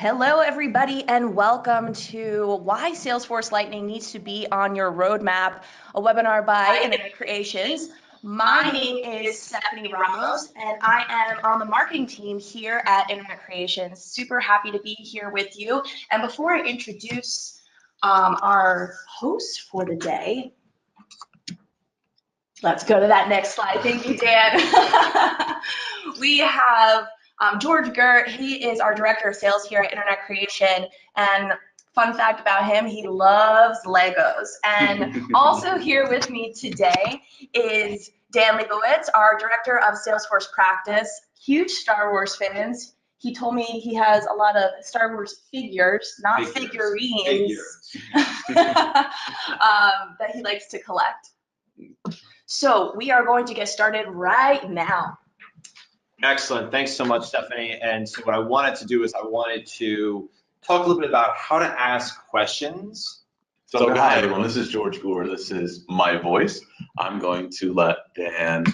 Hello, everybody, and welcome to Why Salesforce Lightning Needs to Be on Your Roadmap, a webinar by Internet Creations. My name is Stephanie Ramos, and I am on the marketing team here at Internet Creations. Super happy to be here with you. And before I introduce our host for the day, let's go to that next slide. Thank you, Dan. We have George Gert. He is our director of sales here at Internet Creation. And fun fact about him, he loves Legos. And also here with me today is Dan Leibowitz, our director of Salesforce practice. Huge Star Wars fans. He told me he has a lot of Star Wars figures, not figurines, that he likes to collect. So we are going to get started right now. Excellent. Thanks so much, Stephanie. And so what I wanted to do is I wanted to talk a little bit about how to ask questions. So hi, everyone. This is George Gore. This is my voice. I'm going to let Dan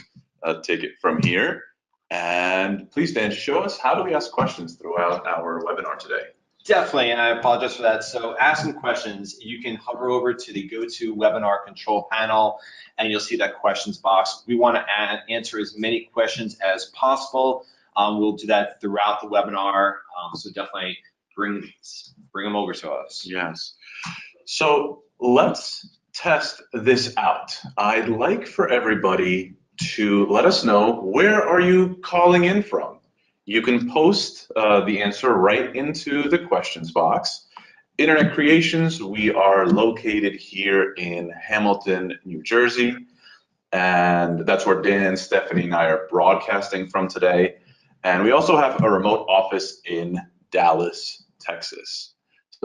take it from here. And please, Dan, show us how do we ask questions throughout our webinar today. Definitely, and I apologize for that. So asking questions, you can hover over to the GoToWebinar control panel, and you'll see that questions box. We want to answer as many questions as possible. We'll do that throughout the webinar, so definitely bring them over to us. Yes. So let's test this out. I'd like for everybody to let us know, where are you calling in from? You can post the answer right into the questions box. Internet Creations, we are located here in Hamilton, New Jersey, and that's where Dan, Stephanie, and I are broadcasting from today. And we also have a remote office in Dallas, Texas.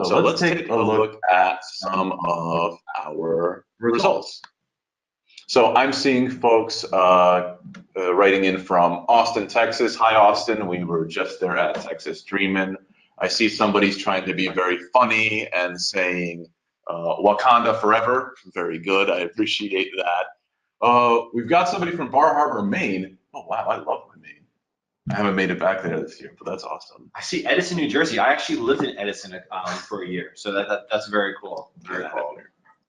So let's take a look at some of our results. So I'm seeing folks writing in from Austin, Texas. Hi, Austin. We were just there at Texas Dreamin'. I see somebody's trying to be very funny and saying Wakanda forever. Very good. I appreciate that. We've got somebody from Bar Harbor, Maine. Oh, wow. I love my Maine. I haven't made it back there this year, but that's awesome. I see Edison, New Jersey. I actually lived in Edison for a year, so that's very cool. Very cool.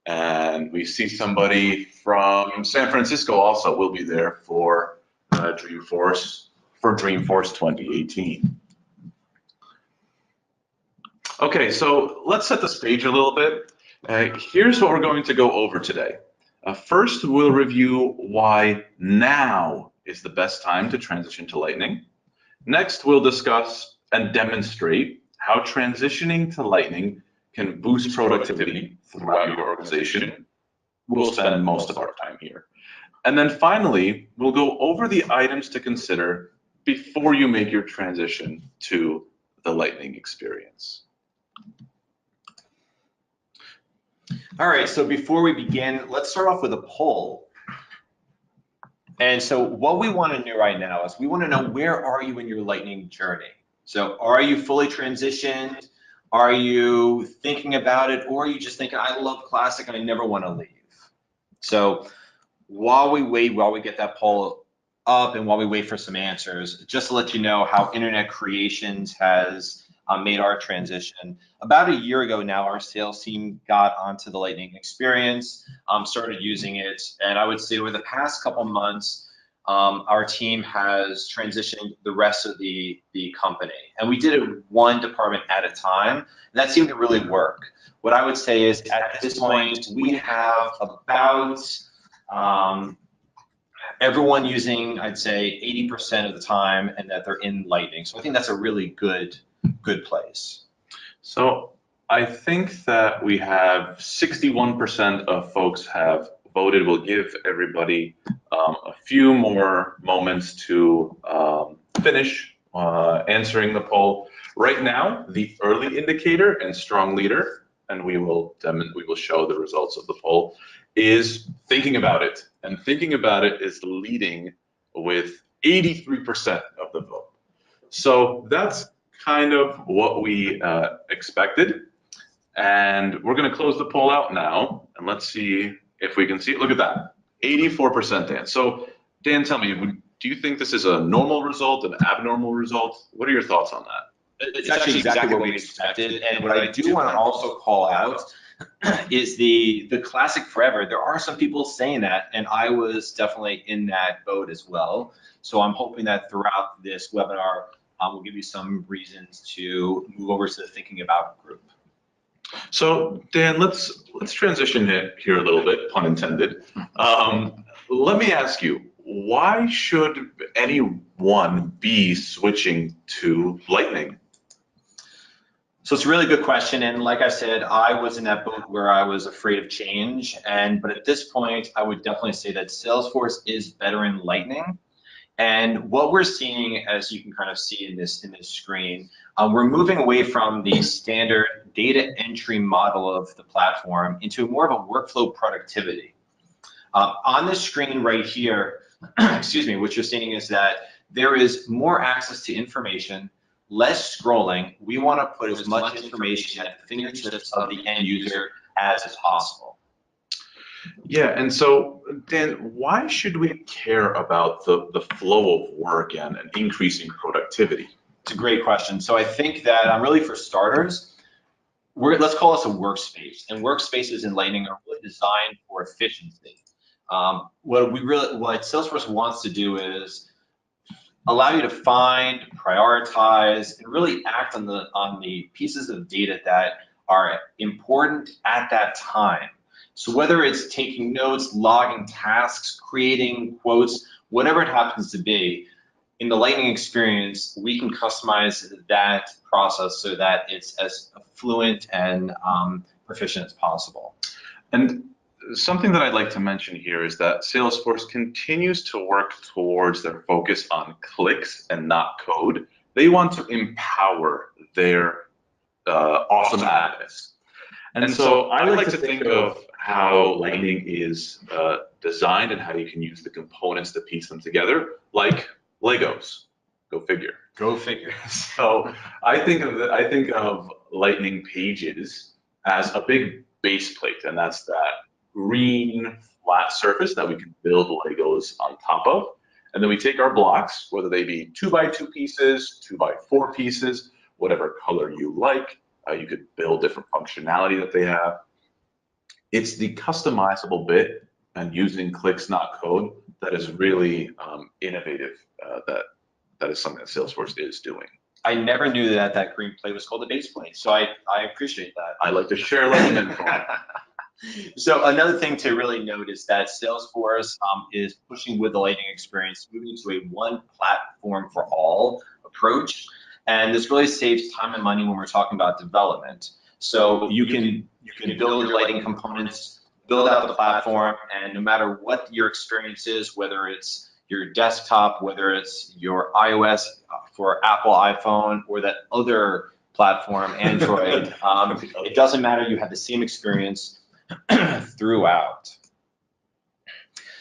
And we see somebody from San Francisco also will be there for Dreamforce 2018. Okay, so let's set the stage a little bit. Here's what we're going to go over today. First, we'll review why now is the best time to transition to Lightning. Next, we'll discuss and demonstrate how transitioning to Lightning can boost productivity throughout your organization. We'll spend most of our time here. And then finally, we'll go over the items to consider before you make your transition to the Lightning experience. All right, so before we begin, let's start off with a poll. And so what we want to know right now is we want to know, where are you in your Lightning journey? So are you fully transitioned? Are you thinking about it, or are you just thinking, I love Classic and I never want to leave? So while we wait, while we get that poll up and while we wait for some answers, just to let you know how Internet Creations has made our transition. About a year ago now, our sales team got onto the Lightning experience, started using it, and I would say over the past couple months, our team has transitioned the rest of the company. And we did it one department at a time, and that seemed to really work. What I would say is, at this point, we have about everyone using, I'd say, 80% of the time, and that they're in Lightning. So I think that's a really good place. So I think that we have 61% of folks have voted. We'll give everybody a few more moments to finish answering the poll. Right now, the early indicator and strong leader, and we will show the results of the poll, is thinking about it. And thinking about it is leading with 83% of the vote. So that's kind of what we expected. And we're going to close the poll out now, and let's see if we can see it. Look at that, 84%, Dan. So Dan, tell me, do you think this is a normal result, an abnormal result? What are your thoughts on that? It's actually exactly what we expected. And what I do want to also call out is the classic forever. There are some people saying that, and I was definitely in that boat as well. So I'm hoping that throughout this webinar, we'll give you some reasons to move over to the thinking about group. So Dan, let's transition it here a little bit, pun intended. Let me ask you, why should anyone be switching to Lightning? So it's a really good question, and like I said, I was in that boat where I was afraid of change, but at this point, I would definitely say that Salesforce is better in Lightning. And what we're seeing, as you can kind of see in this screen, we're moving away from the standard data entry model of the platform into more of a workflow productivity. On this screen right here, excuse me, what you're seeing is that there is more access to information, less scrolling. We want to put as much information at the fingertips of the end user as possible. Yeah, and so Dan, why should we care about the flow of work and increasing productivity? It's a great question. So I think that really for starters, let's call this a workspace, and workspaces in Lightning are really designed for efficiency. What Salesforce wants to do is allow you to find, prioritize, and really act on the pieces of data that are important at that time. So whether it's taking notes, logging tasks, creating quotes, whatever it happens to be, in the Lightning experience, we can customize that process so that it's as fluent and proficient as possible. And something that I'd like to mention here is that Salesforce continues to work towards their focus on clicks and not code. They want to empower their awesome admins. And so I like to think of how Lightning is designed and how you can use the components to piece them together, like Legos. Go figure. Go figure. So I think of Lightning pages as a big base plate, and that's that green flat surface that we can build Legos on top of. And then we take our blocks, whether they be 2x2 pieces, 2x4 pieces, whatever color you like. You could build different functionality that they have. It's the customizable bit and using clicks, not code, that is really innovative. That is something that Salesforce is doing. I never knew that green plate was called a base plate, so I appreciate that. I like to share Lightning info. So another thing to really note is that Salesforce is pushing with the Lightning experience, moving to a one platform for all approach. And this really saves time and money when we're talking about development. So you can build your Lightning components, build out the platform, and no matter what your experience is, whether it's your desktop, whether it's your iOS for Apple iPhone or that other platform, Android, it doesn't matter. You have the same experience throughout.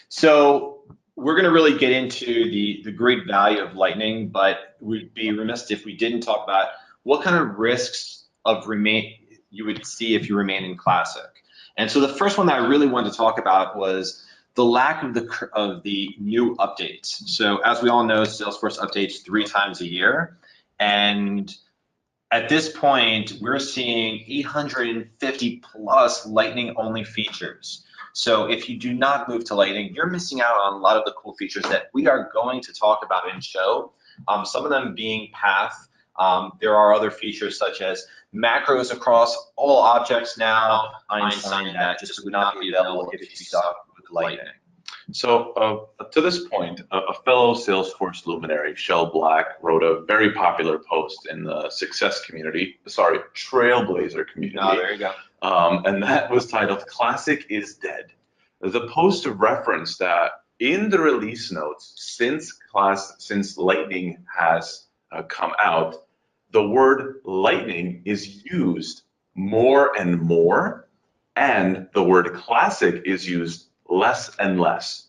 So we're going to really get into the great value of Lightning, but we'd be remiss if we didn't talk about what kind of risks you would see if you remain in Classic. And so the first one that I really wanted to talk about was the lack of the new updates. So as we all know, Salesforce updates 3 times a year, and at this point, we're seeing 850 plus Lightning only features. So if you do not move to Lightning, you're missing out on a lot of the cool features that we are going to talk about in show. Some of them being path. There are other features such as macros across all objects now. Einstein that just would not be available if you stuck with Lightning. So to this point, a fellow Salesforce luminary, Shel Black, wrote a very popular post in the Trailblazer community. Oh, there you go. And that was titled "Classic is Dead." The post referenced that in the release notes, since Lightning has come out, the word Lightning is used more and more, and the word Classic is used less and less.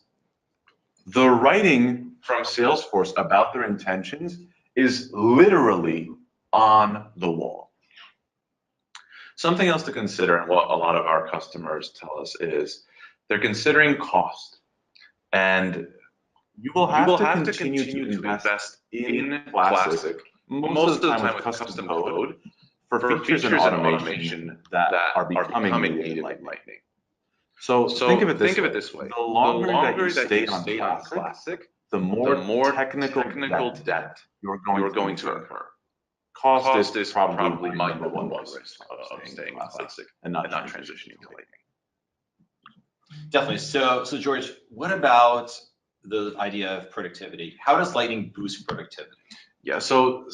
The writing from Salesforce about their intentions is literally on the wall. Something else to consider, and what a lot of our customers tell us, is they're considering cost. And you will have to continue to invest in Classic, most of the time with custom code for features and automation that are becoming native in Lightning. So think of it this way. The longer that you stay on Classic, the more technical debt you're going to incur. Cost is probably my number one risk of staying Classic and not transitioning to Lightning. Definitely. So George, what about the idea of productivity? How does Lightning boost productivity? Yeah, so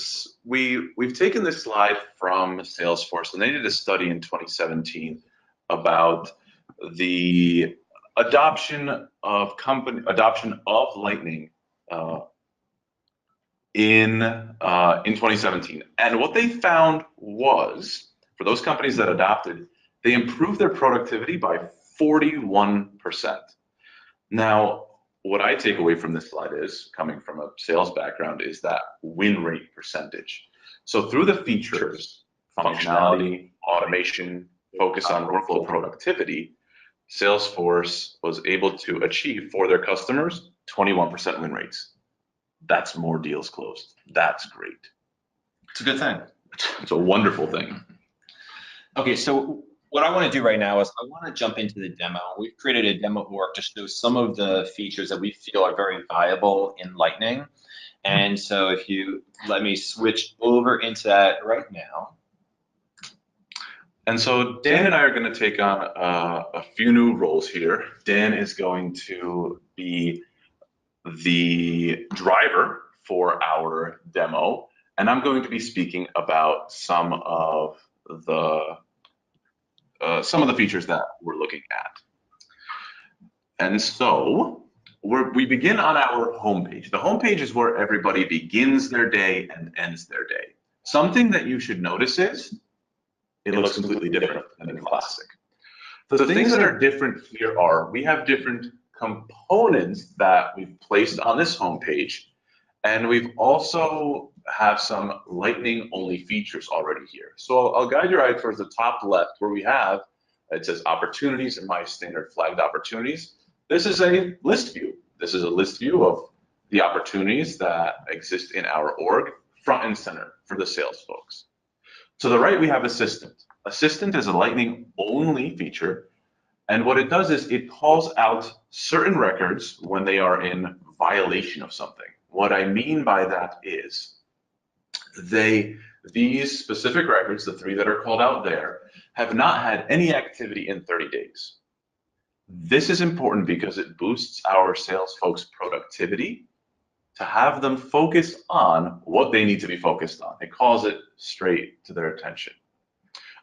we've taken this slide from Salesforce, and they did a study in 2017 about the adoption of Lightning in 2017. And what they found was, for those companies that adopted, they improved their productivity by 41%. Now, what I take away from this slide is, coming from a sales background, is that win rate percentage. So through the features, functionality, automation, focus on workflow productivity, Salesforce was able to achieve for their customers 21% win rates. That's more deals closed. That's great. It's a good thing. It's a wonderful thing. Okay, so what I want to do right now is I want to jump into the demo. We've created a demo org to show some of the features that we feel are very valuable in Lightning. And so if you let me switch over into that right now. And so Dan and I are going to take on a few new roles here. Dan is going to be the driver for our demo, and I'm going to be speaking about some of the features that we're looking at. And so we begin on our homepage. The homepage is where everybody begins their day and ends their day. Something that you should notice is it looks completely different than in Classic. The things that are different here are we have different components that we've placed on this homepage, and we've also have some Lightning only features already here. So I'll guide your eye towards the top left where we have, it says opportunities and my standard flagged opportunities. This is a list view. This is a list view of the opportunities that exist in our org, front and center for the sales folks. To the right, we have Assistant. Assistant is a Lightning only feature, and what it does is it calls out certain records when they are in violation of something. What I mean by that is these specific records, the 3 that are called out there, have not had any activity in 30 days. This is important because it boosts our sales folks' productivity to have them focus on what they need to be focused on. It calls it straight to their attention.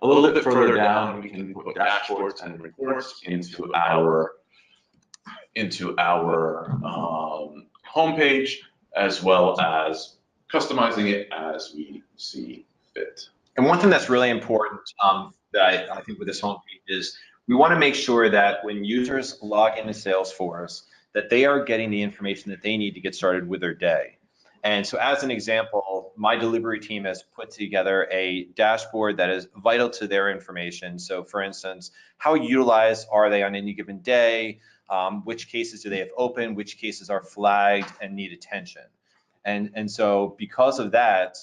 A little bit further down, we can put dashboards and reports into our homepage, as well as customizing it as we see fit. And one thing that's really important that I think with this homepage is we want to make sure that when users log into Salesforce, that they are getting the information that they need to get started with their day. And so as an example, my delivery team has put together a dashboard that is vital to their information. So for instance, how utilized are they on any given day? Which cases do they have open? Which cases are flagged and need attention? And so because of that,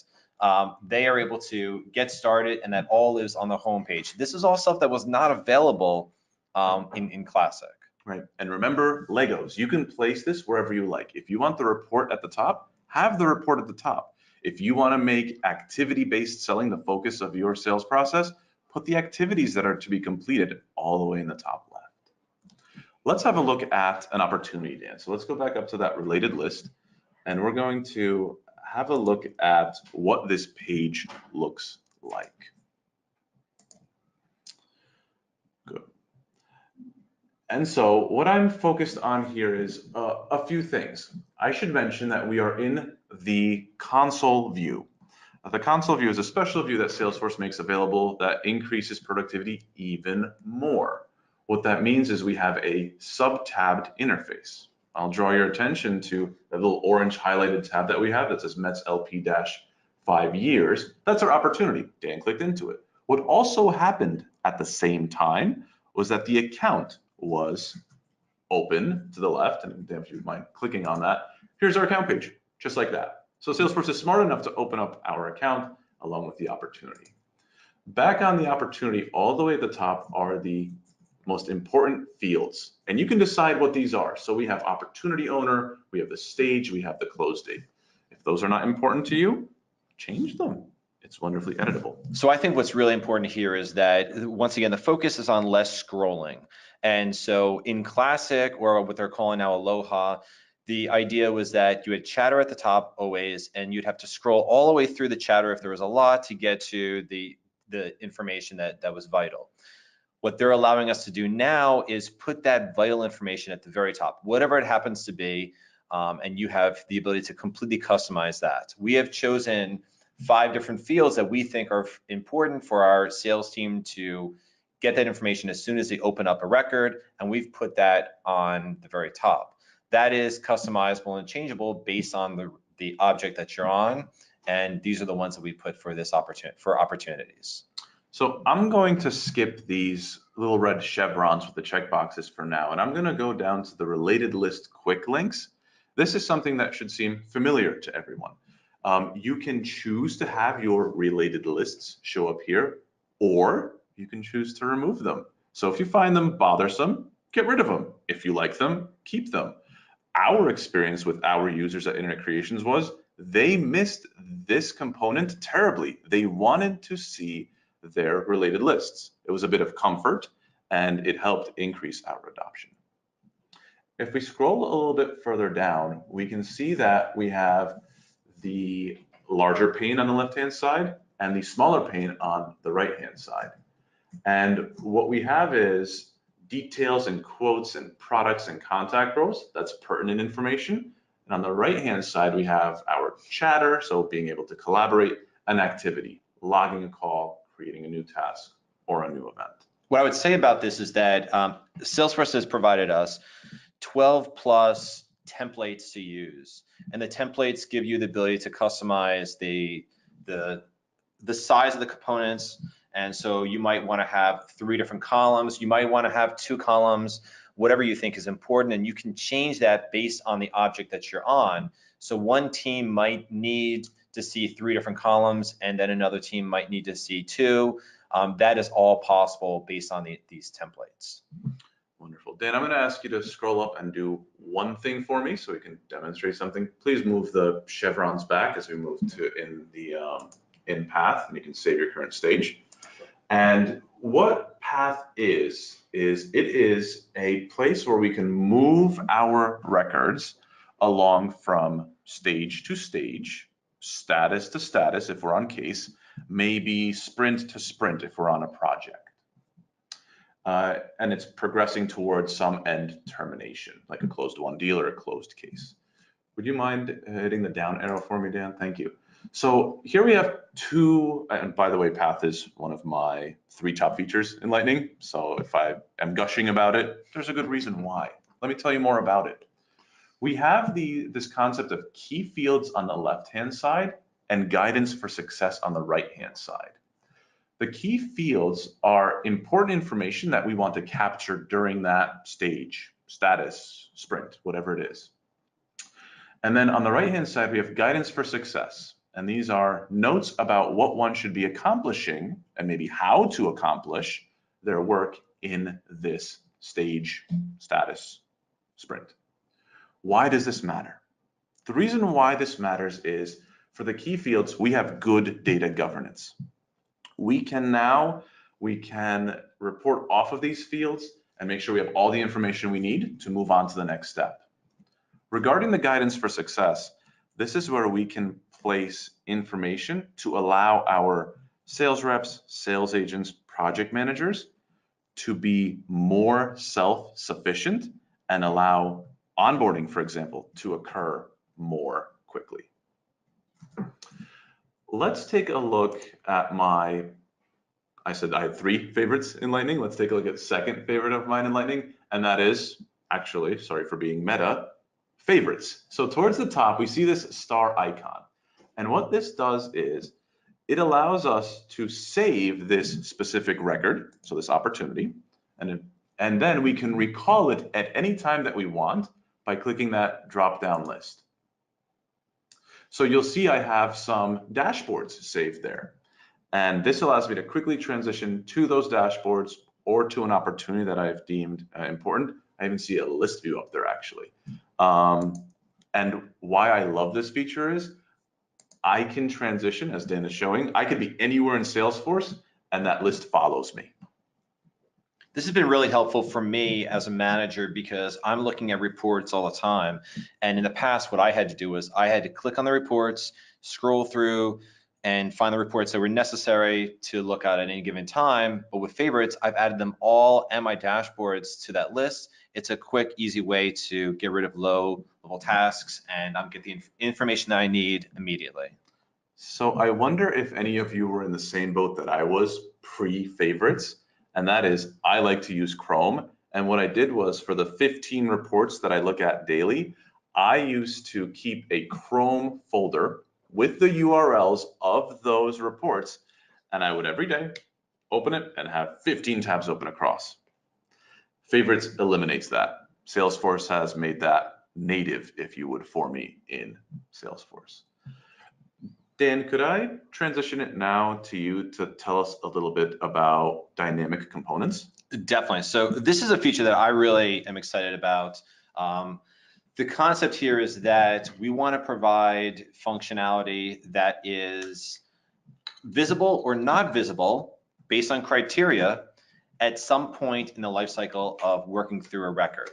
they are able to get started, and that all is on the homepage. This is all stuff that was not available in Classic. Right, and remember Legos, you can place this wherever you like. If you want the report at the top, have the report at the top. If you want to make activity-based selling the focus of your sales process, put the activities that are to be completed all the way in the top left. Let's have a look at an opportunity, Dan. So let's go back up to that related list, and we're going to have a look at what this page looks like. Good. And so what I'm focused on here is a few things. I should mention that we are in the console view. The console view is a special view that Salesforce makes available that increases productivity even more. What that means is we have a sub-tabbed interface. I'll draw your attention to the little orange highlighted tab that we have that says Mets LP-5 years. That's our opportunity. Dan clicked into it. What also happened at the same time was that the account was open to the left, and Dan, if you mind clicking on that, here's our account page, just like that. So Salesforce is smart enough to open up our account along with the opportunity. Back on the opportunity, all the way at the top are the most important fields. And you can decide what these are. So we have opportunity owner, we have the stage, we have the close date. If those are not important to you, change them. It's wonderfully editable. So I think what's really important here is that, once again, the focus is on less scrolling. And so in Classic, or what they're calling now Aloha, the idea was that you had chatter at the top always, and you'd have to scroll all the way through the chatter if there was a lot to get to the information that was vital. What they're allowing us to do now is put that vital information at the very top, whatever it happens to be, and you have the ability to completely customize that. We have chosen 5 different fields that we think are important for our sales team to get that information as soon as they open up a record, and we've put that on the very top. That is customizable and changeable based on the object that you're on, and these are the ones that we put for this opportunities. So I'm going to skip these little red chevrons with the checkboxes for now, and I'm going to go down to the related list quick links. This is something that should seem familiar to everyone. You can choose to have your related lists show up here, or you can choose to remove them. So if you find them bothersome, get rid of them. If you like them, keep them. Our experience with our users at Internet Creations was they missed this component terribly. They wanted to see their related lists. It was a bit of comfort, and it helped increase our adoption. If we scroll a little bit further down, we can see that we have the larger pane on the left-hand side and the smaller pane on the right-hand side. And what we have is details and quotes and products and contact rows. That's pertinent information. And on the right-hand side, we have our chatter, so being able to collaborate, an activity, logging a call, creating a new task, or a new event. What I would say about this is that Salesforce has provided us 12 plus templates to use, and the templates give you the ability to customize the size of the components. And so you might want to have 3 different columns, you might want to have 2 columns, whatever you think is important, and you can change that based on the object that you're on. So one team might need to see 3 different columns, and then another team might need to see 2. That is all possible based on these templates. Wonderful. Dan, I'm going to ask you to scroll up and do one thing for me so we can demonstrate something. Please move the chevrons back as we move to in path, and you can save your current stage. And what path is it is a place where we can move our records along from stage to stage, status to status if we're on case, maybe sprint to sprint if we're on a project. And it's progressing towards some end termination, like a closed won deal or a closed case. Would you mind hitting the down arrow for me, Dan? Thank you. So here we have 2, and by the way, path is one of my 3 top features in Lightning. So if I am gushing about it, there's a good reason why. Let me tell you more about it. We have this concept of key fields on the left-hand side and guidance for success on the right-hand side. The key fields are important information that we want to capture during that stage, status, sprint, whatever it is. And then on the right-hand side, we have guidance for success. And these are notes about what one should be accomplishing and maybe how to accomplish their work in this stage, status, sprint. Why does this matter? The reason why this matters is for the key fields, we have good data governance. We can report off of these fields and make sure we have all the information we need to move on to the next step. Regarding the guidance for success, this is where we can place information to allow our sales reps, sales agents, project managers to be more self-sufficient and allow onboarding, for example, to occur more quickly. Let's take a look at I said I had 3 favorites in Lightning. Let's take a look at second favorite of mine in Lightning, and that is actually, sorry for being meta, favorites. So towards the top, we see this star icon. And what this does is it allows us to save this specific record, so this opportunity, and then we can recall it at any time that we want by clicking that drop-down list. So you'll see I have some dashboards saved there. And this allows me to quickly transition to those dashboards or to an opportunity that I've deemed important. I even see a list view up there actually. And why I love this feature is I can transition, as Dan is showing, I could be anywhere in Salesforce and that list follows me. This has been really helpful for me as a manager because I'm looking at reports all the time. And in the past, what I had to do was I had to click on the reports, scroll through, and find the reports that were necessary to look at any given time. But with favorites, I've added them all and my dashboards to that list. It's a quick, easy way to get rid of low-level tasks, and I'm get the information that I need immediately. So I wonder if any of you were in the same boat that I was pre-favorites. And that is, I like to use Chrome. And what I did was for the 15 reports that I look at daily, I used to keep a Chrome folder with the URLs of those reports. And I would every day open it and have 15 tabs open across. Favorites eliminates that. Salesforce has made that native, if you would, for me in Salesforce. Dan, could I transition it now to you to tell us a little bit about dynamic components? Definitely. So this is a feature that I really am excited about. The concept here is that we want to provide functionality that is visible or not visible based on criteria at some point in the life cycle of working through a record.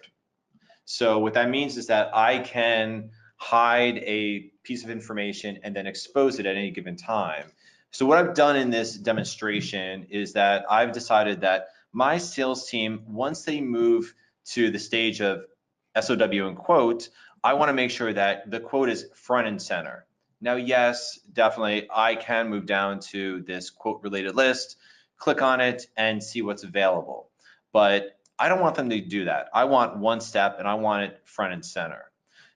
So what that means is that I can hide a piece of information and then expose it at any given time. So what I've done in this demonstration is that I've decided that my sales team, once they move to the stage of SOW and quote, I want to make sure that the quote is front and center. Now, yes, definitely, I can move down to this quote related list, click on it and see what's available. But I don't want them to do that. I want one step and I want it front and center.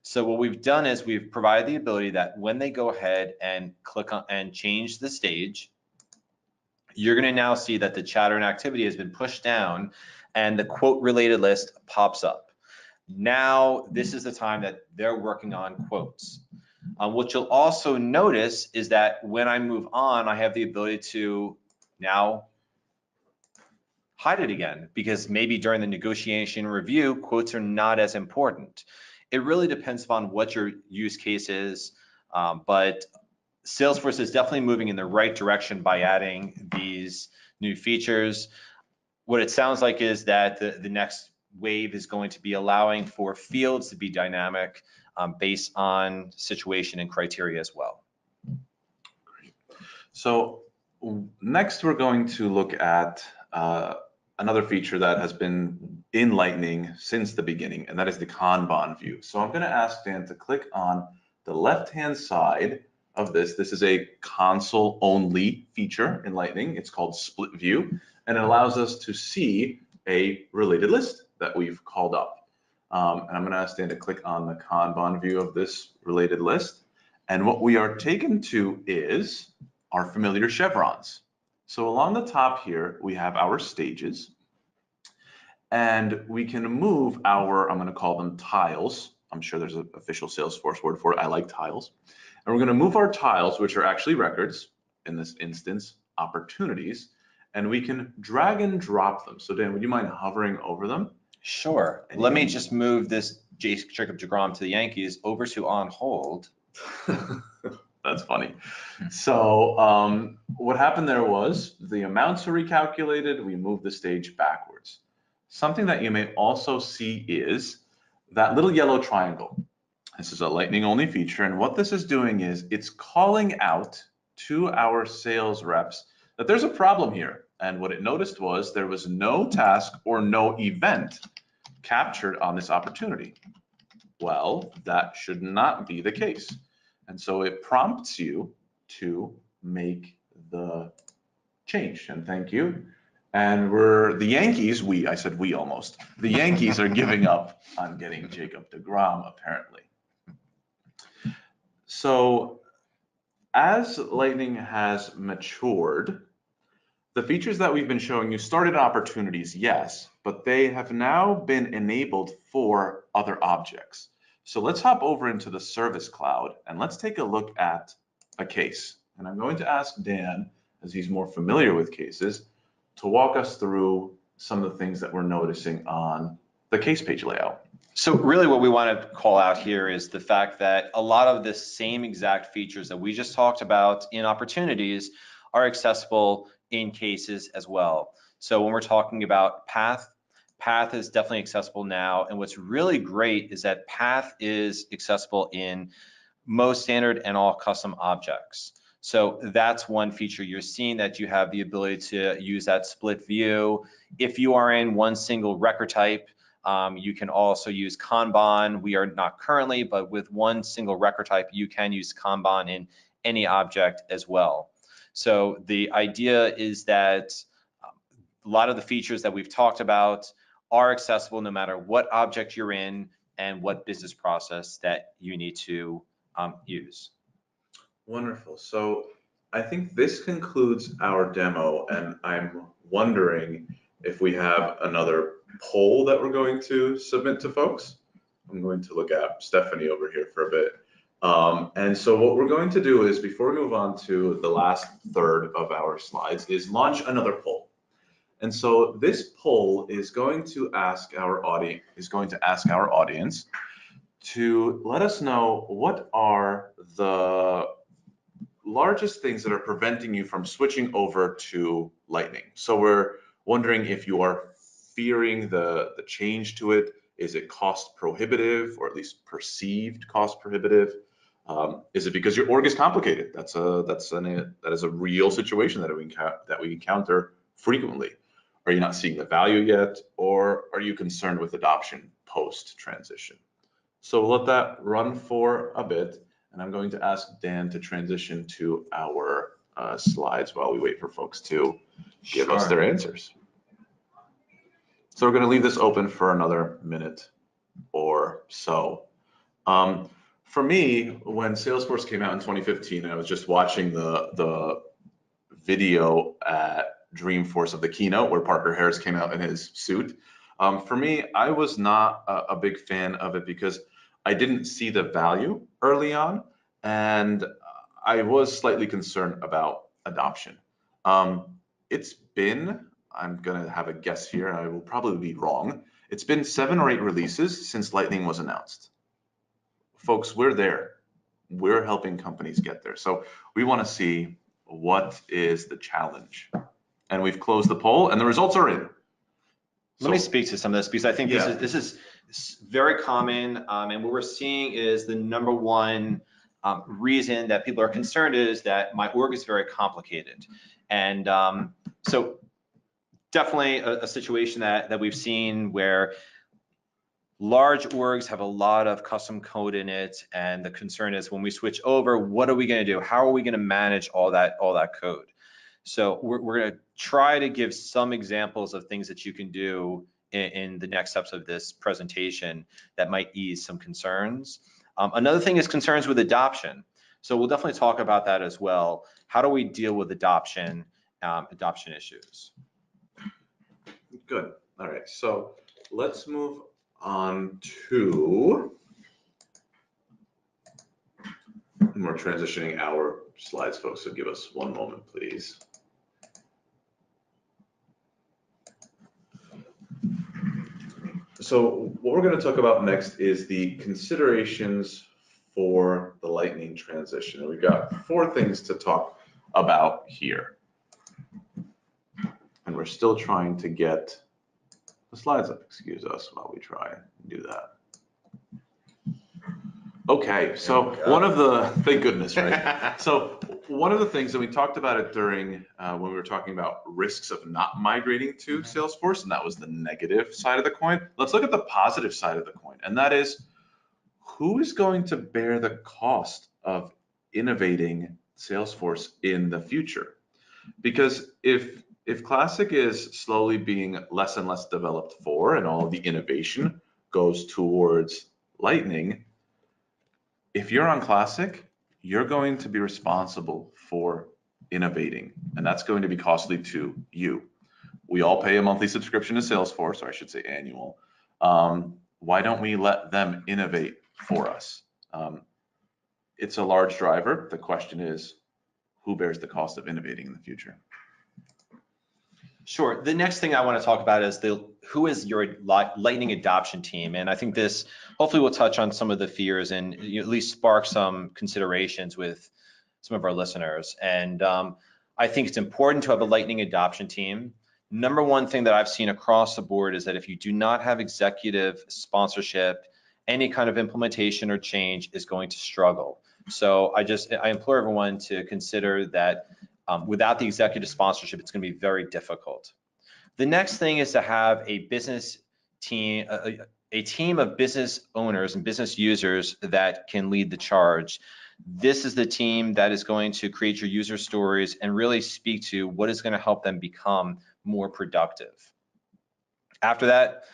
So what we've done is we've provided the ability that when they go ahead and click on and change the stage, you're going to now see that the chatter and activity has been pushed down and the quote related list pops up. Now, this is the time that they're working on quotes. What you'll also notice is that when I move on, I have the ability to now hide it again because maybe during the negotiation review, quotes are not as important. It really depends upon what your use case is, but Salesforce is definitely moving in the right direction by adding these new features. What it sounds like is that the next wave is going to be allowing for fields to be dynamic based on situation and criteria as well. Great. So next we're going to look at another feature that has been in Lightning since the beginning, and that is the Kanban view. So I'm going to ask Dan to click on the left-hand side of this. This is a console-only feature in Lightning. It's called Split View, and it allows us to see a related list that we've called up. And I'm going to ask Dan to click on the Kanban view of this related list. And what we are taken to is our familiar chevrons. So along the top here, we have our stages, and we can move our, I'm going to call them tiles. I'm sure there's an official Salesforce word for it. I like tiles. And we're going to move our tiles, which are actually records, in this instance, opportunities, and we can drag and drop them. So Dan, would you mind hovering over them? Sure. Let me just move this Jacob deGrom to the Yankees over to on hold. That's funny. So what happened there was the amounts are recalculated. We move the stage backwards. Something that you may also see is that little yellow triangle. This is a Lightning only feature. And what this is doing is it's calling out to our sales reps that there's a problem here. And what it noticed was there was no task or no event captured on this opportunity. Well, that should not be the case. And so it prompts you to make the change. And thank you. And the Yankees, I said we almost, the Yankees are giving up on getting Jacob deGrom, apparently. So as Lightning has matured, the features that we've been showing you started opportunities, yes, but they have now been enabled for other objects. So let's hop over into the Service Cloud and let's take a look at a case. And I'm going to ask Dan, as he's more familiar with cases, to walk us through some of the things that we're noticing on the case page layout. So really what we want to call out here is the fact that a lot of the same exact features that we just talked about in opportunities are accessible in cases as well. So when we're talking about path is definitely accessible now. And what's really great is that path is accessible in most standard and all custom objects. So that's one feature. You're seeing that you have the ability to use that split view. If you are in one single record type, you can also use Kanban. We are not currently, but with one single record type, you can use Kanban in any object as well. So the idea is that a lot of the features that we've talked about are accessible no matter what object you're in and what business process that you need to use. Wonderful. So I think this concludes our demo, and I'm wondering if we have another poll that we're going to submit to folks. I'm going to look at Stephanie over here for a bit. And so what we're going to do is, before we move on to the last third of our slides, is launch another poll. And so this poll is going to ask our audience to let us know what are the largest things that are preventing you from switching over to Lightning. So we're wondering if you are fearing the change to it. Is it cost prohibitive, or at least perceived cost prohibitive? Is it because your org is complicated? That is a real situation that we encounter frequently. Are you not seeing the value yet, or are you concerned with adoption post transition? So we'll let that run for a bit, and I'm going to ask Dan to transition to our slides while we wait for folks to give us their answers. So we're going to leave this open for another minute or so. For me, when Salesforce came out in 2015, I was just watching the video at Dreamforce of the keynote where Parker Harris came out in his suit. For me, I was not a big fan of it because I didn't see the value early on, and I was slightly concerned about adoption. It's been, I'm gonna have a guess here, and I will probably be wrong. It's been 7 or 8 releases since Lightning was announced. Folks, we're there. We're helping companies get there. So we wanna see what is the challenge. And we've closed the poll, and the results are in. Let me speak to some of this because I think this is very common, and what we're seeing is the number one reason that people are concerned is that my org is very complicated. And so definitely a situation that we've seen where large orgs have a lot of custom code in it, and the concern is when we switch over, what are we going to do? How are we going to manage all that code? So we're going to try to give some examples of things that you can do in the next steps of this presentation that might ease some concerns. Another thing is concerns with adoption. So we'll definitely talk about that as well. How do we deal with adoption issues? Good. All right. So let's move on to, we're transitioning our slides, folks, so give us one moment, please. So what we're going to talk about next is the considerations for the Lightning transition. And we've got 4 things to talk about here. And we're still trying to get the slides up. Excuse us while we try and do that. Okay, so one of the, thank goodness, right? So one of the things, and we talked about it during when we were talking about risks of not migrating to Salesforce, and that was the negative side of the coin. Let's look at the positive side of the coin, and that is, who is going to bear the cost of innovating Salesforce in the future? Because if Classic is slowly being less and less developed for, and all of the innovation goes towards Lightning, if you're on Classic, you're going to be responsible for innovating, and that's going to be costly to you. We all pay a monthly subscription to Salesforce, or I should say annual. Why don't we let them innovate for us. It's a large driver. The question is, who bears the cost of innovating in the future? Sure. The next thing I want to talk about is who is your Lightning adoption team, and I think this hopefully will touch on some of the fears and at least spark some considerations with some of our listeners. And I think it's important to have a Lightning adoption team. Number one thing that I've seen across the board is that if you do not have executive sponsorship, any kind of implementation or change is going to struggle. So I implore everyone to consider that without the executive sponsorship, it's going to be very difficult. The next thing is to have a business team, a team of business owners and business users that can lead the charge. This is the team that is going to create your user stories and really speak to what is going to help them become more productive. After that,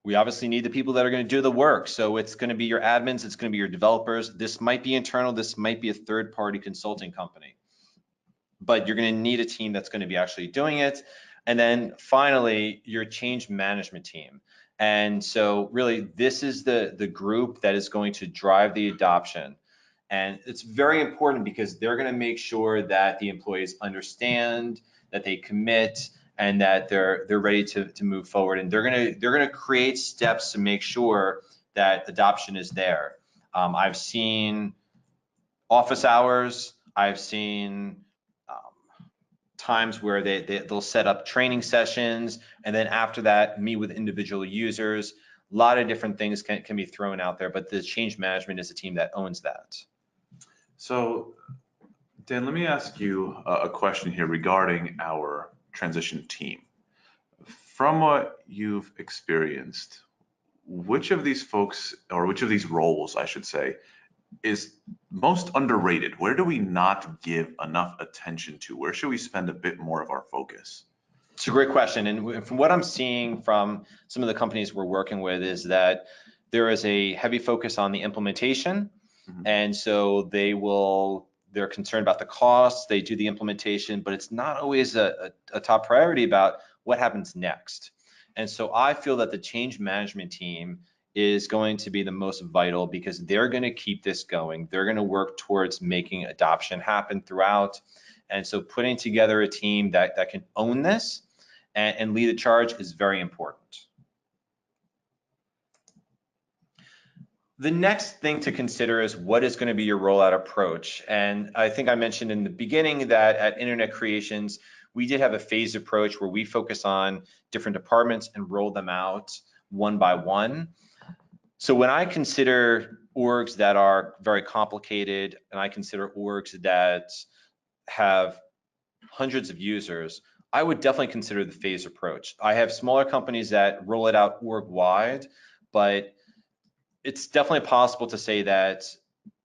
we obviously need the people that are going to do the work. So it's going to be your admins, it's going to be your developers. This might be internal, this might be a third-party consulting company. But you're going to need a team that's going to be actually doing it. And then finally, your change management team. And so really, this is the group that is going to drive the adoption. And it's very important because they're going to make sure that the employees understand, that they commit, and that they're ready to move forward. And they're going to create steps to make sure that adoption is there. I've seen office hours. I've seen times where they'll set up training sessions, and then after that, meet with individual users. A lot of different things can be thrown out there, but the change management is a team that owns that. So, Dan, let me ask you a question here regarding our transition team. From what you've experienced, which of these folks, or which of these roles, I should say, is most underrated? Where do we not give enough attention to? Where should we spend a bit more of our focus? It's a great question. And from what I'm seeing from some of the companies we're working with is that there is a heavy focus on the implementation. Mm-hmm. And so they're concerned about the costs, they do the implementation, but it's not always a top priority about what happens next. And so I feel that the change management team is going to be the most vital because they're going to keep this going. They're going to work towards making adoption happen throughout. And so putting together a team that can own this and lead the charge is very important. The next thing to consider is what is going to be your rollout approach. And I think I mentioned in the beginning that at Internet Creations, we did have a phased approach where we focus on different departments and roll them out one by one. So when I consider orgs that are very complicated, and I consider orgs that have hundreds of users, I would definitely consider the phased approach. I have smaller companies that roll it out org-wide, but it's definitely possible to say that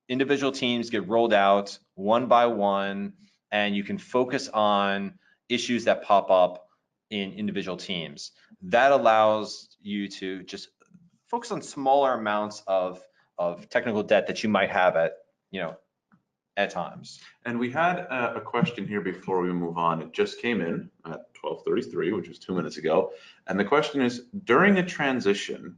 individual teams get rolled out one by one, and you can focus on issues that pop up in individual teams. That allows you to just focus on smaller amounts of technical debt that you might have at times. And we had a question here before we move on. It just came in at 12:33, which was 2 minutes ago. And the question is, during a transition,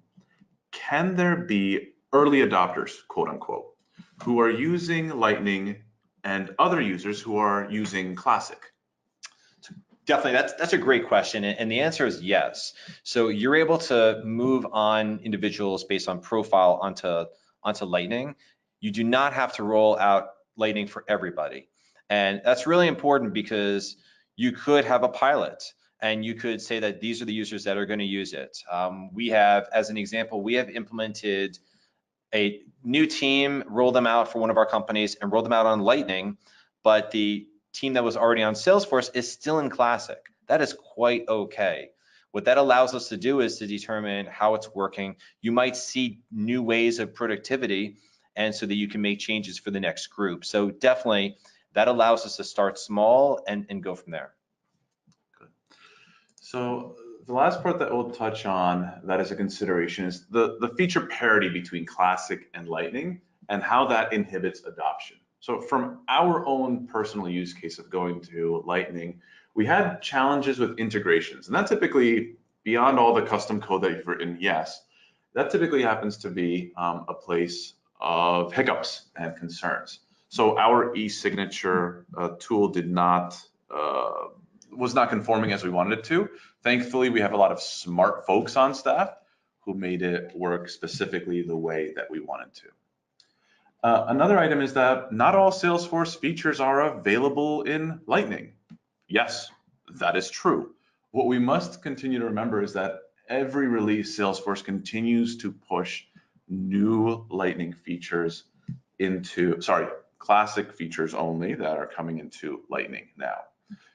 can there be early adopters, quote unquote, who are using Lightning and other users who are using Classic? Definitely, that's a great question, and the answer is yes. So you're able to move on individuals based on profile onto Lightning. You do not have to roll out Lightning for everybody, and that's really important because you could have a pilot, and you could say that these are the users that are going to use it. We have, as an example, we have implemented a new team, rolled them out for one of our companies, and rolled them out on Lightning, but the team that was already on Salesforce is still in Classic. That is quite okay. What that allows us to do is to determine how it's working. You might see new ways of productivity, and so that you can make changes for the next group. So definitely that allows us to start small and go from there. Good. So the last part that we'll touch on that is a consideration is the feature parity between Classic and Lightning and how that inhibits adoption. So from our own personal use case of going to Lightning, we had challenges with integrations, and that typically, beyond all the custom code that you've written, yes, that typically happens to be a place of hiccups and concerns. So our e-signature tool was not conforming as we wanted it to. Thankfully, we have a lot of smart folks on staff who made it work specifically the way that we wanted to. Another item is that not all Salesforce features are available in Lightning. Yes, that is true. What we must continue to remember is that every release, Salesforce continues to push new Lightning features classic features only that are coming into Lightning now.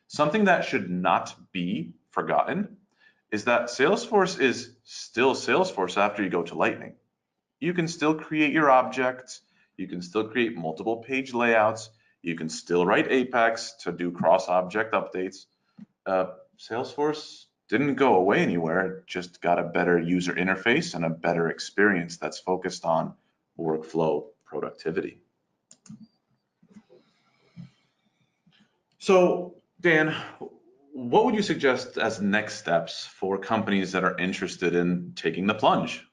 Something that should not be forgotten is that Salesforce is still Salesforce after you go to Lightning. You can still create your objects, you can still create multiple page layouts, you can still write Apex to do cross-object updates. Salesforce didn't go away anywhere, it just got a better user interface and a better experience that's focused on workflow productivity. So, Dan, what would you suggest as next steps for companies that are interested in taking the plunge?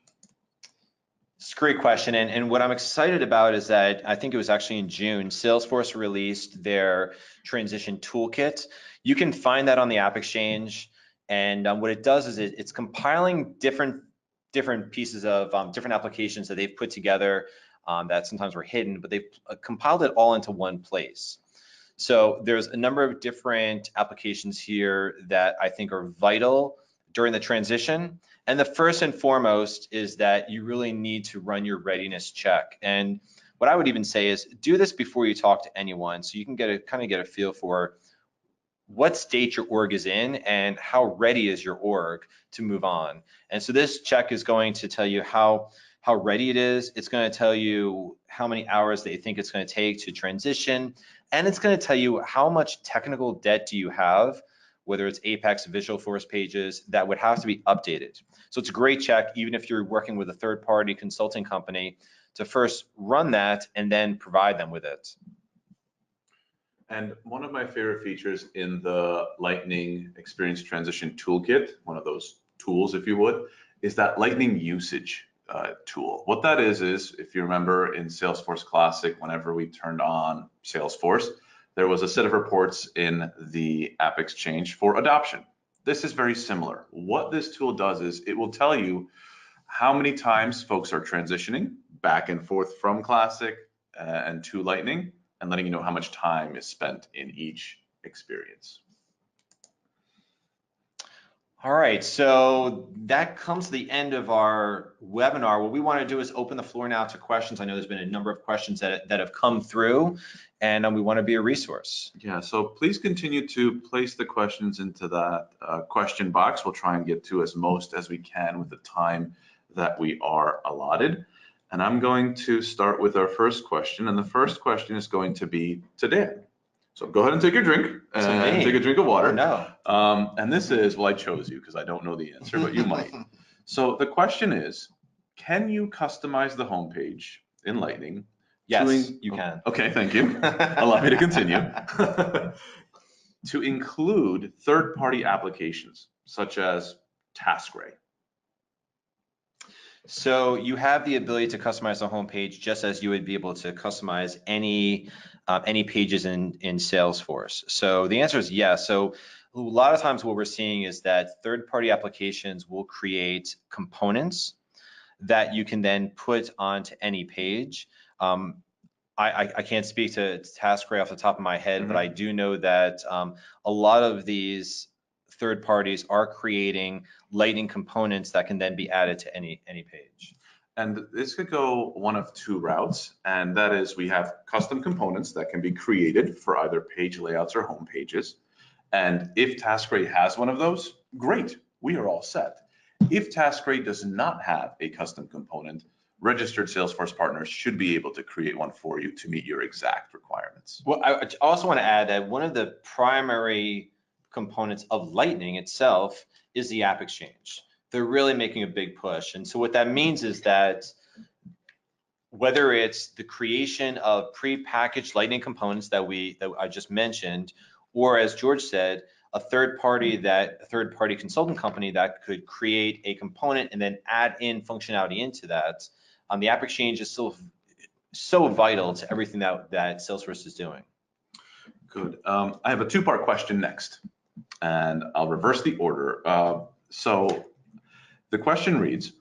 It's a great question. And what I'm excited about is that I think it was actually in June, Salesforce released their transition toolkit. You can find that on the App Exchange. And what it does is it's compiling different pieces of different applications that they've put together that sometimes were hidden, but they've compiled it all into one place. So there's a number of different applications here that I think are vital during the transition. And the first and foremost is that you really need to run your readiness check. And what I would even say is do this before you talk to anyone so you can kind of get a feel for what state your org is in and how ready is your org to move on. And so this check is going to tell you how ready it is. It's going to tell you how many hours that you think it's going to take to transition. And it's going to tell you how much technical debt do you have, whether it's Apex, Visualforce pages, that would have to be updated. So it's a great check, even if you're working with a third-party consulting company, to first run that and then provide them with it. And one of my favorite features in the Lightning Experience Transition Toolkit, one of those tools, if you would, is that Lightning usage tool. What that is if you remember in Salesforce Classic, whenever we turned on Salesforce, there was a set of reports in the App Exchange for adoption. This is very similar. What this tool does is it will tell you how many times folks are transitioning back and forth from Classic and to Lightning, and letting you know how much time is spent in each experience. All right, so that comes to the end of our webinar. What we want to do is open the floor now to questions. I know there's been a number of questions that have come through, and we want to be a resource. Yeah, so please continue to place the questions into that question box. We'll try and get to as most as we can with the time that we are allotted. And I'm going to start with our first question, and the first question is going to be to Dan. So go ahead and take your drink and take a drink of water. Oh, no. And this is, well, I chose you because I don't know the answer, but you might. So the question is, can you customize the homepage in Lightning? Yes, you can. Okay, thank you. Allow me to continue. To include third-party applications such as TaskRay. So you have the ability to customize the homepage just as you would be able to customize any pages in Salesforce. So the answer is yes. So a lot of times what we're seeing is that third-party applications will create components that you can then put onto any page. I can't speak to TaskRay off the top of my head, but I do know that a lot of these third parties are creating Lightning components that can then be added to any page. And this could go one of two routes, and that is we have custom components that can be created for either page layouts or home pages. And if TaskRay has one of those, great, we are all set. If TaskRay does not have a custom component, registered Salesforce partners should be able to create one for you to meet your exact requirements. Well, I also want to add that one of the primary components of Lightning itself is the App Exchange. They're really making a big push. And so what that means is that whether it's the creation of pre-packaged Lightning components that I just mentioned, or as George said, a third-party consultant company that could create a component and then add in functionality into that, the App Exchange is still so vital to everything that Salesforce is doing. Good. I have a two-part question next, and I'll reverse the order. So the question reads,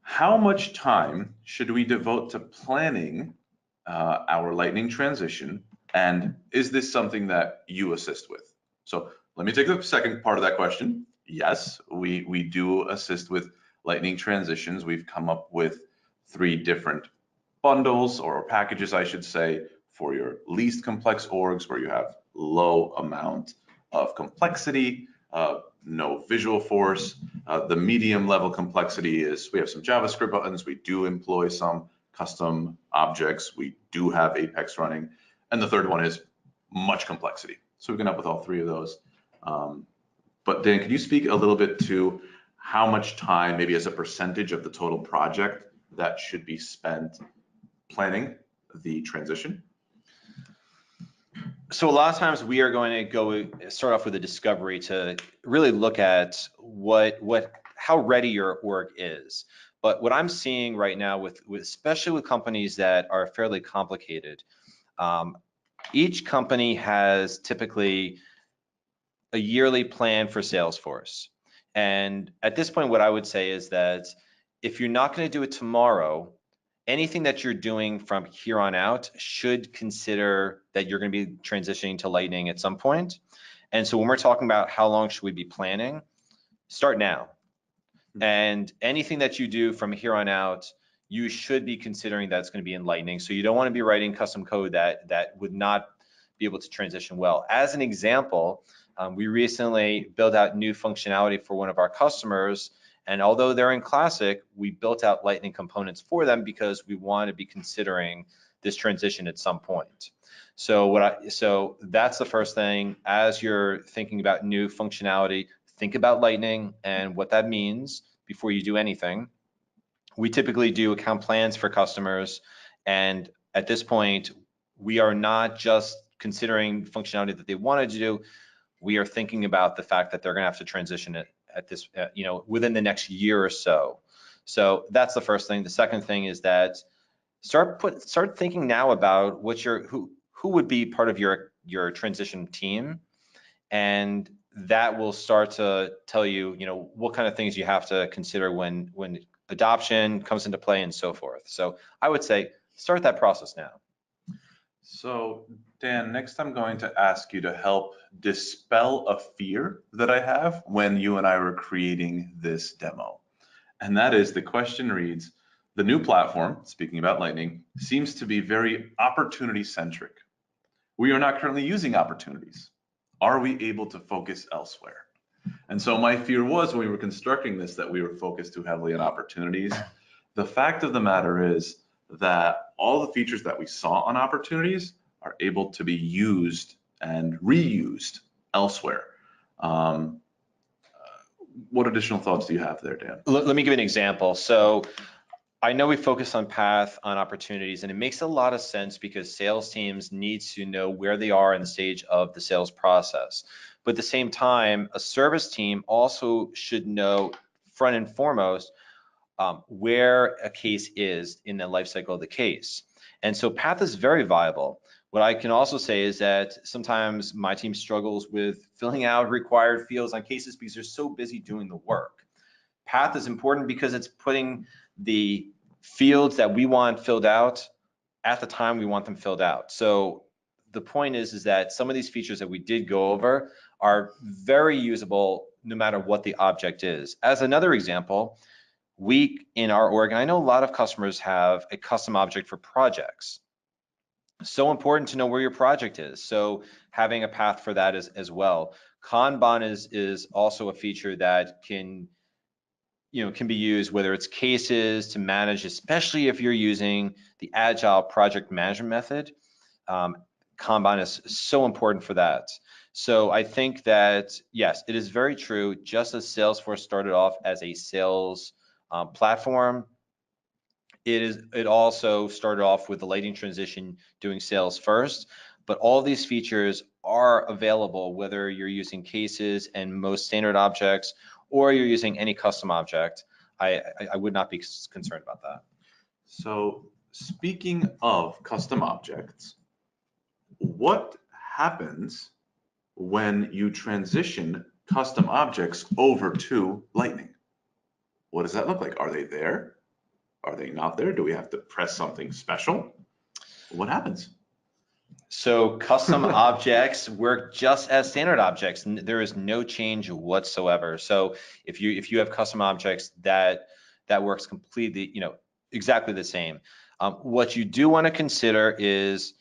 how much time should we devote to planning our lightning transition, and is this something that you assist with? So let me take the second part of that question. Yes, we do assist with lightning transitions. We've come up with 3 different bundles or packages, I should say, for your least complex orgs where you have low amount of complexity, no visual force. The medium level complexity is we have some JavaScript buttons, we do employ some custom objects, we do have Apex running, and the third one is much complexity. So we can up with all 3 of those. But Dan, can you speak a little bit to how much time, maybe as a percentage of the total project, that should be spent planning the transition? So a lot of times we are going to start off with a discovery to really look at how ready your org is. But what I'm seeing right now with especially with companies that are fairly complicated, each company has typically a yearly plan for Salesforce. And at this point, what I would say is that if you're not going to do it tomorrow, anything that you're doing from here on out should consider that you're going to be transitioning to Lightning at some point. And so when we're talking about how long should we be planning, start now. And anything that you do from here on out, you should be considering that's going to be in Lightning. So you don't want to be writing custom code that would not be able to transition well. As an example, we recently built out new functionality for one of our customers. And although they're in Classic, we built out Lightning components for them because we want to be considering this transition at some point. So that's the first thing. As you're thinking about new functionality, think about Lightning and what that means before you do anything. We typically do account plans for customers. And at this point, we are not just considering functionality that they wanted to do. We are thinking about the fact that they're going to have to transition it at this, within the next year or so. So that's the first thing. The second thing is that start thinking now about who would be part of your transition team, and that will start to tell you, what kind of things you have to consider when adoption comes into play and so forth. So I would say start that process now. So Dan, next I'm going to ask you to help dispel a fear that I have when you and I were creating this demo. And that is, the question reads, the new platform, speaking about Lightning, seems to be very opportunity centric. We are not currently using opportunities. Are we able to focus elsewhere? And so my fear was when we were constructing this that we were focused too heavily on opportunities. The fact of the matter is that all the features that we saw on opportunities are able to be used and reused elsewhere. What additional thoughts do you have there, Dan? Let me give you an example. So I know we focus on path, on opportunities, and it makes a lot of sense because sales teams need to know where they are in the stage of the sales process. But at the same time, a service team also should know front and foremost where a case is in the life cycle of the case. And so path is very viable. What I can also say is that sometimes my team struggles with filling out required fields on cases because they're so busy doing the work. Path is important because it's putting the fields that we want filled out at the time we want them filled out. So the point is that some of these features that we did go over are very usable no matter what the object is. As another example, we in our org, and I know a lot of customers have a custom object for projects. So important to know where your project is. So having a path for that as well. Kanban is also a feature that can be used, whether it's cases to manage, especially if you're using the agile project management method. Kanban is so important for that. So I think that, yes, it is very true. Just as Salesforce started off as a sales platform, it also started off with the Lightning transition doing sales first, but all these features are available whether you're using cases and most standard objects or you're using any custom object. I would not be concerned about that. So speaking of custom objects, what happens when you transition custom objects over to Lightning? What does that look like? Are they there? Are they not there? Do we have to press something special? What happens? So custom objects work just as standard objects. There is no change whatsoever. So if you have custom objects, that works completely, exactly the same. What you do want to consider is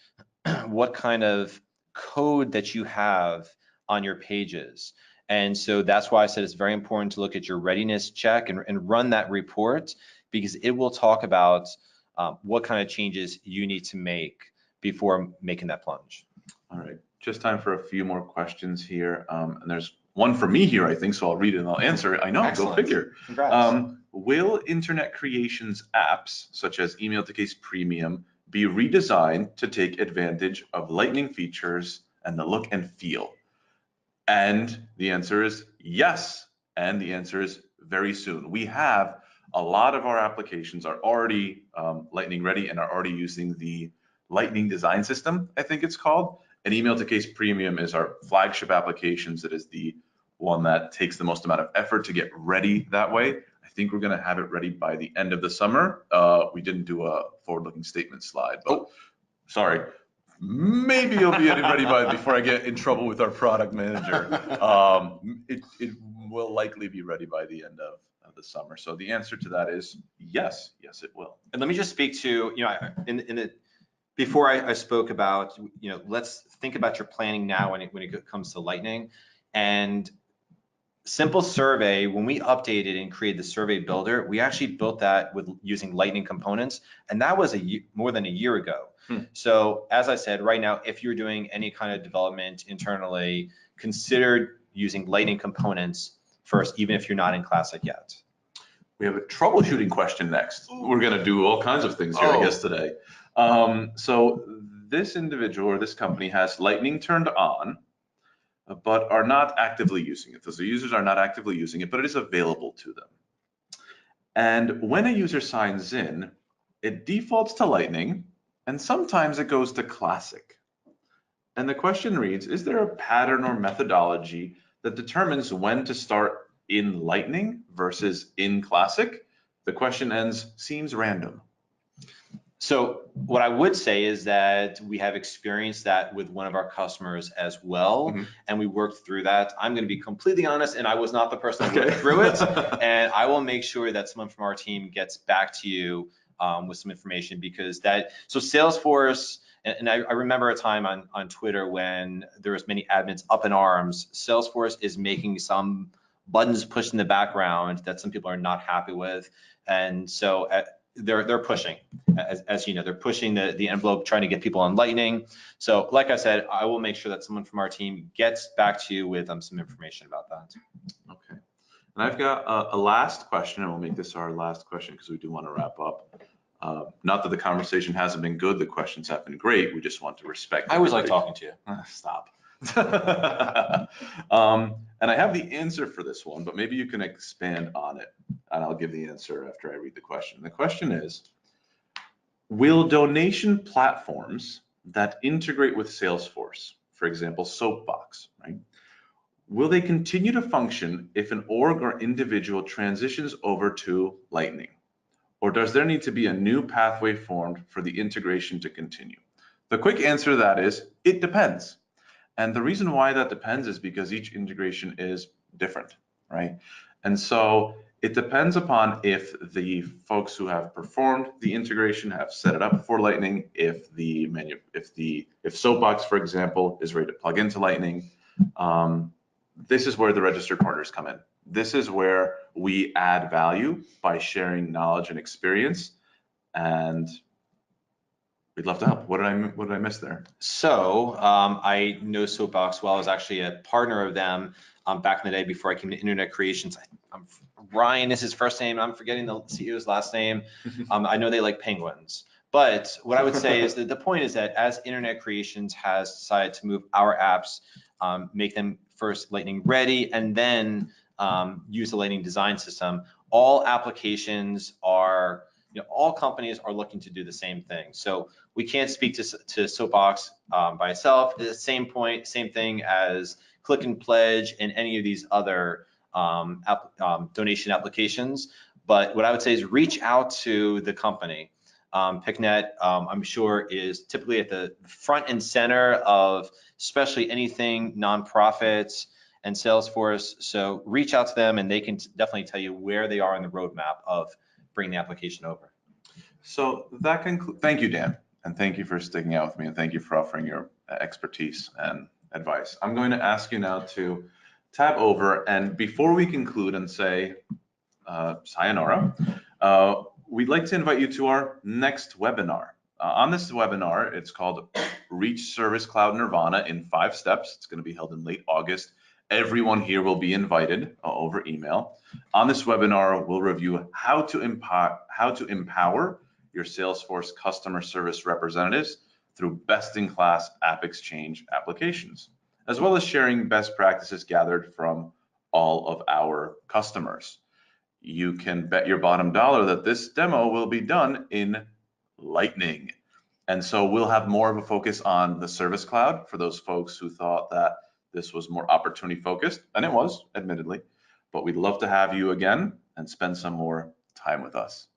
what kind of code that you have on your pages. And so that's why I said it's very important to look at your readiness check and run that report, because it will talk about what kind of changes you need to make before making that plunge. All right, just time for a few more questions here. And there's one for me here, I think, so I'll read it and I'll answer it. I know, Excellent. Go figure. Congrats. Will Internet Creations apps, such as Email to Case Premium, be redesigned to take advantage of Lightning features and the look and feel? And the answer is yes. And the answer is very soon. We have a lot of our applications are already Lightning ready and are already using the Lightning design system, I think it's called. And Email to Case Premium is our flagship applications. It is the one that takes the most amount of effort to get ready that way. I think we're going to have it ready by the end of the summer. We didn't do a forward-looking statement slide, but sorry. Maybe it'll be ready by before I get in trouble with our product manager. It will likely be ready by the end of the summer. So the answer to that is yes, it will. And let me just speak to, before I spoke about, let's think about your planning now when it comes to Lightning. And Simple Survey, when we updated and created the survey builder, we actually built that with using Lightning components, and that was more than a year ago. So as I said, right now, if you're doing any kind of development internally, consider using Lightning components first, even if you're not in Classic yet. We have a troubleshooting question next. We're going to do all kinds of things here, I guess, today. So this individual or this company has Lightning turned on, but are not actively using it. So the users are not actively using it, but it is available to them. And when a user signs in, it defaults to Lightning, and sometimes it goes to Classic. And the question reads, is there a pattern or methodology that determines when to start in Lightning versus in Classic? The question ends, seems random. So what I would say is that we have experienced that with one of our customers as well, and we worked through that. I'm going to be completely honest, and I was not the person that worked through it, and I will make sure that someone from our team gets back to you with some information, because so Salesforce, and I remember a time on Twitter when there was many admins up in arms. Salesforce is making some buttons pushed in the background that some people are not happy with, and so they're pushing, as you know, they're pushing the envelope, trying to get people on Lightning. So like I said, I will make sure that someone from our team gets back to you with some information about that. Okay. And I've got a last question, and we'll make this our last question because we do want to wrap up. Not that the conversation hasn't been good, the questions have been great. We just want to respect. I always like talking to you. Stop. And I have the answer for this one, but maybe you can expand on it, and I'll give the answer after I read the question. The question is, will donation platforms that integrate with Salesforce, for example, Soapbox, right? Will they continue to function if an org or individual transitions over to Lightning? Or does there need to be a new pathway formed for the integration to continue? The quick answer to that is, it depends. And the reason why that depends is because each integration is different, right? And so it depends upon if the folks who have performed the integration have set it up for Lightning, if Soapbox, for example, is ready to plug into Lightning. This is where the registered partners come in. This is where we add value by sharing knowledge and experience, and we'd love to help. What did I miss there? So I know Soapbox well. I was actually a partner of them back in the day before I came to Internet Creations. Ryan is his first name. I'm forgetting the CEO's last name. I know they like penguins. But what I would say is that the point is that as Internet Creations has decided to move our apps, make them first Lightning ready, and then use the Lightning design system, all applications are all companies are looking to do the same thing. So we can't speak to Soapbox by itself. It's the same thing as Click and Pledge and any of these other donation applications. But what I would say is reach out to the company. PicNet, I'm sure, is typically at the front and center of especially anything nonprofits and Salesforce. So reach out to them and they can definitely tell you where they are in the roadmap of bringing the application over. So that concludes. Thank you, Dan, and thank you for sticking out with me, and thank you for offering your expertise and advice. I'm going to ask you now to tab over, and before we conclude and say sayonara, we'd like to invite you to our next webinar. On this webinar, it's called Reach Service Cloud Nirvana in 5 Steps. It's going to be held in late August. Everyone here will be invited over email. On this webinar, we'll review how to empower your Salesforce customer service representatives through best-in-class AppExchange applications, as well as sharing best practices gathered from all of our customers. You can bet your bottom dollar that this demo will be done in Lightning. And so we'll have more of a focus on the Service Cloud for those folks who thought that this was more opportunity focused, and it was, admittedly, but we'd love to have you again and spend some more time with us.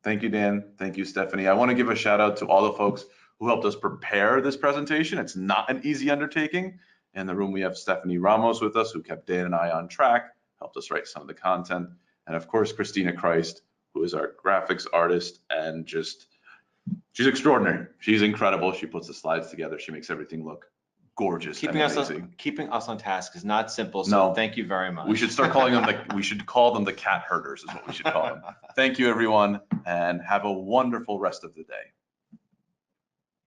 Thank you, Dan. Thank you, Stephanie. I want to give a shout out to all the folks who helped us prepare this presentation. It's not an easy undertaking. In the room, we have Stephanie Ramos with us, who kept Dan and I on track, helped us write some of the content. And of course, Christina Christ, who is our graphics artist and just, she's extraordinary. She's incredible. She puts the slides together. She makes everything look gorgeous. Keeping us on task is not simple. So no, thank you very much. We should start calling them we should call them the cat herders is what we should call them. Thank you, everyone, and have a wonderful rest of the day.